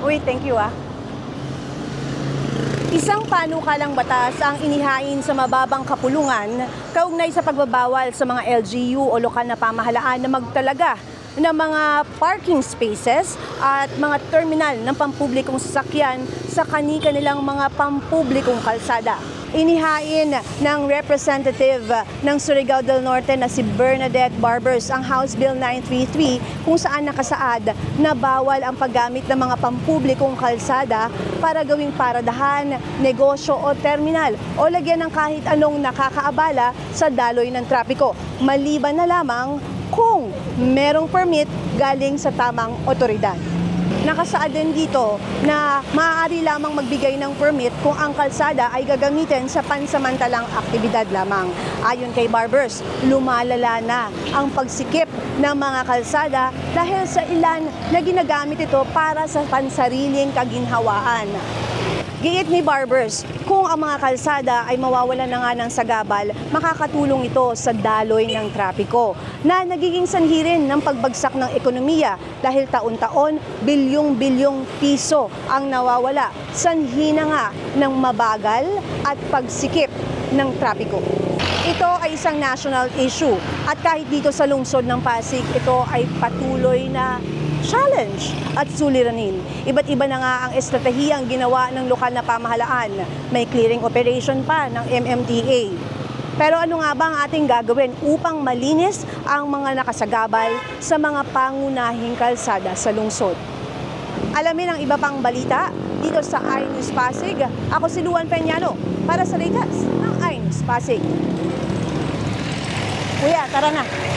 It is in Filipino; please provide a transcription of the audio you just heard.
Uy, thank you ah. Isang panukalang batas ang inihain sa mababang kapulungan kaugnay sa pagbabawal sa mga LGU o lokal na pamahalaan na magtalaga ng mga parking spaces at mga terminal ng pampublikong sasakyan sa kani-kanilang mga pampublikong kalsada. Inihain ng representative ng Surigao del Norte na si Bernadette Barbers ang House Bill 933 kung saan nakasaad na bawal ang paggamit ng mga pampublikong kalsada para gawing paradahan, negosyo o terminal o lagyan ng kahit anong nakakaabala sa daloy ng trapiko. Maliban na lamang kung merong permit galing sa tamang otoridad. Nakasaad din dito na maaari lamang magbigay ng permit kung ang kalsada ay gagamitin sa pansamantalang aktibidad lamang. Ayon kay Barbers, lumalala na ang pagsikip ng mga kalsada dahil sa ilan na ginagamit ito para sa pansariling kaginhawaan. Giit ni Barbers, kung ang mga kalsada ay mawawalan na nga ng sagabal, makakatulong ito sa daloy ng trapiko na nagiging sanhi rin ng pagbagsak ng ekonomiya dahil taon-taon bilyong-bilyong piso ang nawawala. Sanhi na nga ng mabagal at pagsikip ng trapiko. Ito ay isang national issue at kahit dito sa lungsod ng Pasig, ito ay patuloy na challenge at suliranin. Iba't iba na nga ang estratehiyang ginawa ng lokal na pamahalaan. May clearing operation pa ng MMDA. Pero ano nga ba ang ating gagawin upang malinis ang mga nakasagabal sa mga pangunahing kalsada sa lungsod? Alamin ang iba pang balita dito sa iNews Pasig. Ako si Luan Peñano para sa latest ng iNews Pasig. Kuya, tara na.